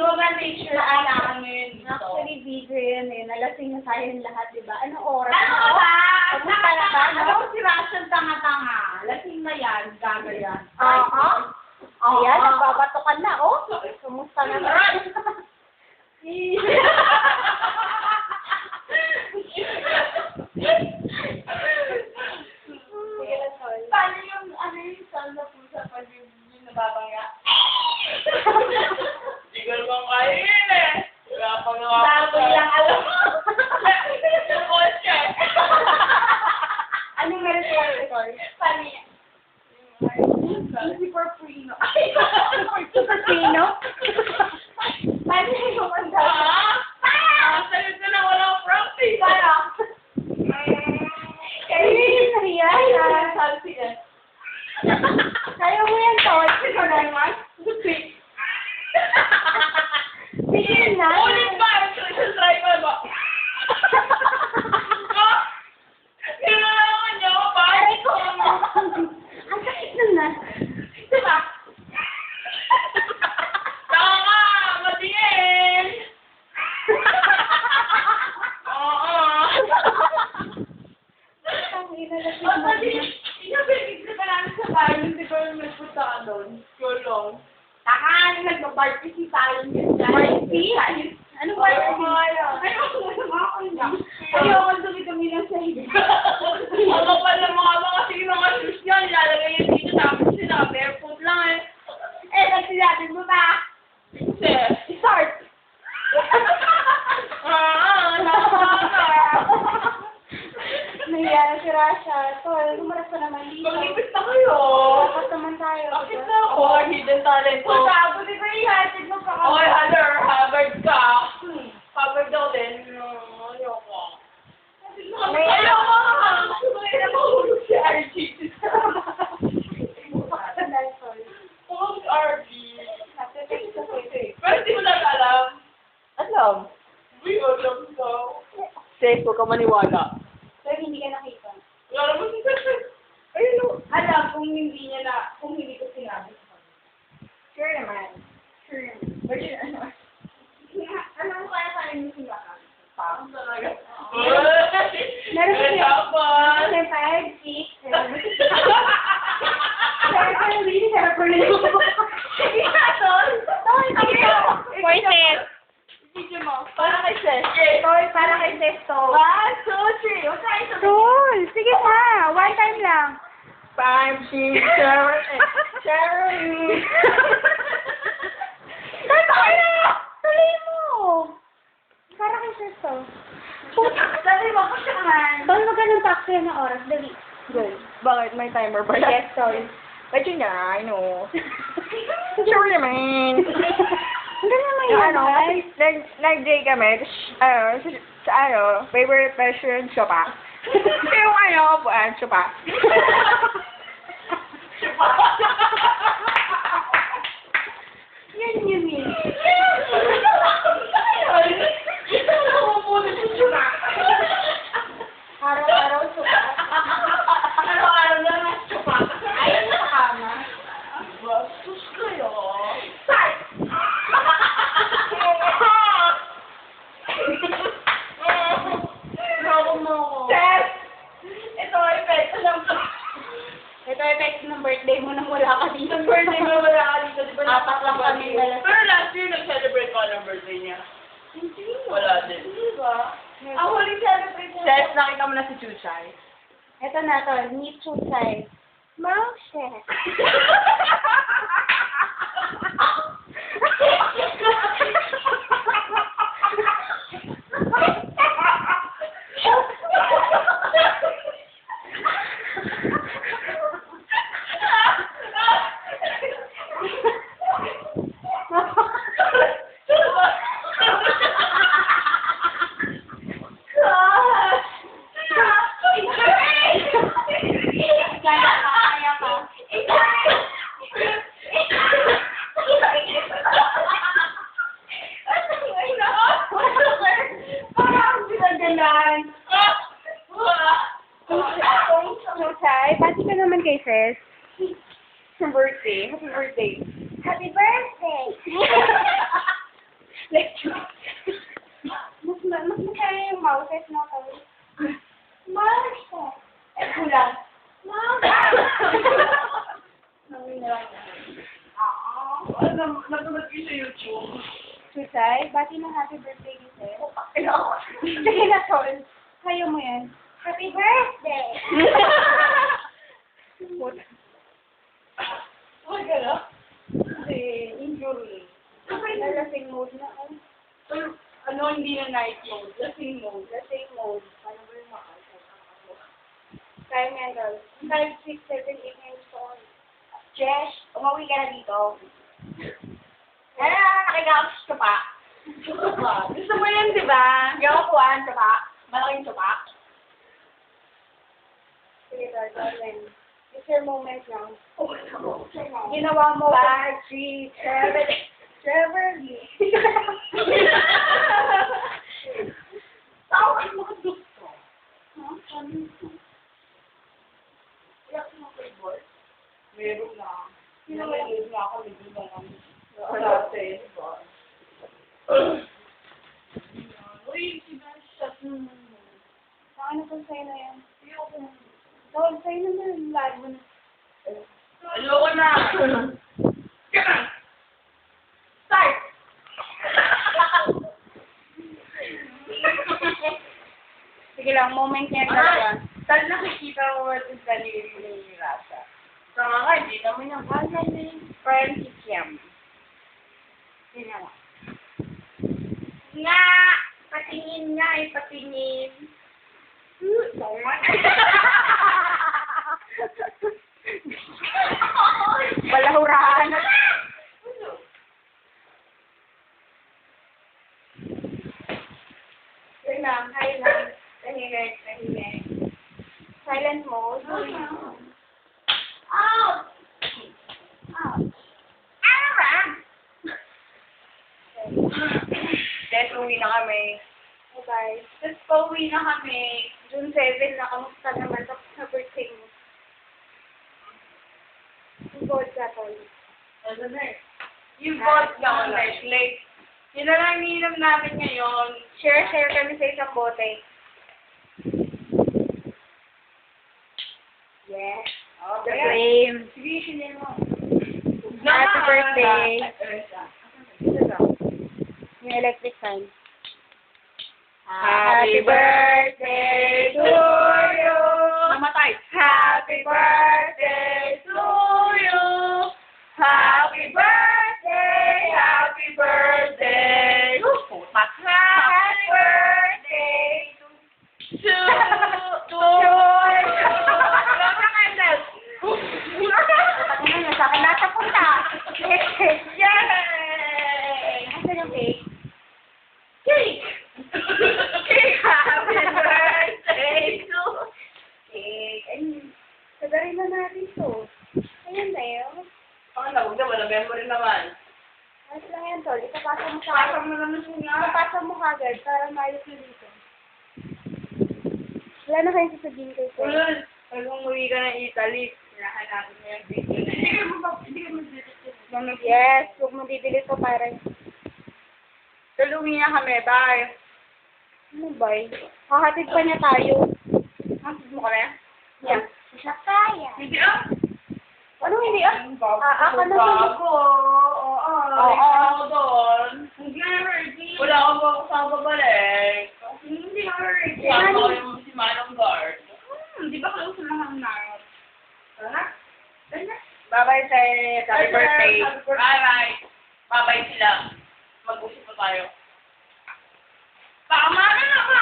mo ba picture na kailangan mo yun dito? Actually, video yun eh. Nalasing na tayong lahat, diba? Anong oras? Ano ka ba? Kamusta na ba? Ano si Russell tanga-tanga? Lasing na yan, gaga yan. Oo. Ayan, nagbabatukan na, oh. Kamusta na ba? Paano yung, ano yung sound na pusa pag yung nababanga? Hindi ko naman kaya yun eh. Wala pang Baboy lang alam mo. Yung kotse. Anong meron siya, Nicole? Paano yan? Easy for Prino. Super Pino? Paano yung kumanda? Salit na lang walang proxy. Paano? Ayan. Sabi siya. Kaya mo yan, Tol. Ikaw na naman. Sige na. Ulit ba? Yung driver ba? Kailangan niyo ba? Aray ko. Ang sakit nun na. Diba? Tama! Matingin! Oo. Ang inalasing O, mo. sabi, inabigit na namin sa bahay, hindi ko yung nagpunta ka doon. Kulong. Tahan, nag-barbecue tayo yun dyan. Barbecue? Ano ba yun? Ayoko dumi-dumi lang sa higa. Ako pa ng mga mga shoes niya, nilalagay yun dito tapos sila, barefoot lang eh. Eh, nagsisabi mo ba? Kasi, Start! Nahiya na si Rasha. Tol, lumaras ka naman dito. Maglipit na kayo. Dapat naman tayo. Bakit diba? na ako? Hidden talent ko. Sabi, di ba ihatid mo pa Okay, Heather, Harvard ka. Harvard daw din. Ayoko. Ayoko! Gusto ko na mahulog si RG. Oh, si RG. Pero hindi mo na alam. Alam. Uy, alam ko. Safe, huwag ka maniwala. Pero hindi ka nakita. Wala naman si Sir. Ayun o. Alam kung hindi niya na, kung hindi ko sinabi. Sure naman. Sure naman. Ano mo kaya sa inyo sila ka? Parang talaga. Meron kasi- Tapos. Kasi 5, 6, 7. Pero hindi siya na Sige na, Tol! Tol, sige. Voices. Video mo. Para kay Ses. Tol, para kay Ses to. 1, 2, 3. Huwag tayo sa Tol, sige na. One time lang. 5, 6, 7, 8. Sharon. Tol, tayo na. Tuloy mo. Para kay Ses to. Sabi mo, kasi naman. Tol, magkano taxi ng oras? Dali. Go. Bakit may timer ba? Yes, Tol. But yun nga, I know. Sure naman. Hindi naman Yung yan, ano, guys. nag-day kami, sa favorite restaurant, Chopa. Yung Chopa. Yan yun eh. Araw-araw suka. Araw-araw na lang chupa. Ayaw sa kama. Bastos kayo. Start! Bravo mo ko. Sir! Ito ay epekto ng Ito effect ng birthday mo nang wala ka dito. birthday mo wala ka dito. Di ba Apat lang kami dala. Pero last year, nag-celebrate ko ng birthday niya. Hindi Wala din. Di ba? Ang huling celebration. Ses, nakita mo na si Chuchay. Ito na to, meet Chusay. Mouse. Kaya ka. Parang ginagalan. Chusay, pati ka naman kay Ses. Birthday. Happy birthday. Happy birthday! Mas masaya yung mouses, no? Mars ko. Eh, kulang. Natulad ko sa YouTube. Susay, bati ng happy birthday kasi. Sige na, Tol. Kaya mo yan. Happy birthday! Huwag ka na. Kasi, injury. Nalasing mode na. Ano, hindi na night mode. Lasing mode. Lasing mode. Paano ba yung kaya mo yan, Tol. 5, 6, 7, 8 minutes on. Jesh, umuwi ka na dito. Nakikapos ka pa. Gusto mo yan, di ba? Hindi ako kuhaan ka pa. Malaking tupa. Sige, Tol. Tol, it's your moment now. Ginawa Ginawa mo. 5, 3, 7, Beverly. Tawag mo ka gusto. Meron na. Meron na ako. Meron na kami. Dati. Uy, sinashot mo. Paano kung sa'yo na yan? Tol, sa'yo na yung live mo na. Ayoko na. Start! Sige lang, moment niya talaga. Saan nakikita mo ito sa nililin ni Rasha? Tama ka, hindi naman yung kanya ni Frankie Kim. Hindi naman. Nga! Patingin nga eh, patingin. Balahurahan na. Yun lang, hi lang. Tahimik, tahimik. Silent mode. Out! Then, uwi na kami. Bye-bye. Tapos, pauwi na kami. June 7 na, kamusta naman tapos sa birthday mo? Good ka, Tol. Ano na eh? Yung vodka ko like, yun na lang ininom namin ngayon. Share kami sa isang bote. Yes. Oh, The flame. Sige, sinil mo. Happy birthday. Yung electric sign. Happy birthday to you. Namatay. Happy birthday to you. Happy birthday. Happy birthday. Putak. Happy birthday to you. Love na candles. Ano na, sa akin nasa punta. Yay! Asan yung cake? Cake! Happy birthday to Cake. Ayun. Sagarin na natin to. Ayan na yun. Ano, huwag naman, na-memory naman. Ayos lang yan, Tol. Ipapasa mo sa Pasok mo naman siya. Ipapasa mo kagad para maayos na dito. Wala na kayong sasabihin kay Tol. Ulul, pag umuwi ka ng Italy, hinahanapin mo yung video na yun. Hindi ka mag-delete. Yes, huwag mo didelete to para... Tulungi na kami, bye. Ano ba eh? Hahatid pa niya tayo. Hampis mo kami? Yeah. Sa kaya. Hindi ah. Ano hindi ah? Ako na Bago. Oo. Ako doon. Hindi na ready. Wala akong kasama balik. Hindi na ready. Kasama ko yung si Manong Guard. Di ba kayo samahan na? Tara. Bye-bye, Seth. Happy birthday. Bye-bye. Bye-bye sila. Mag-usap pa tayo. Tama na naman!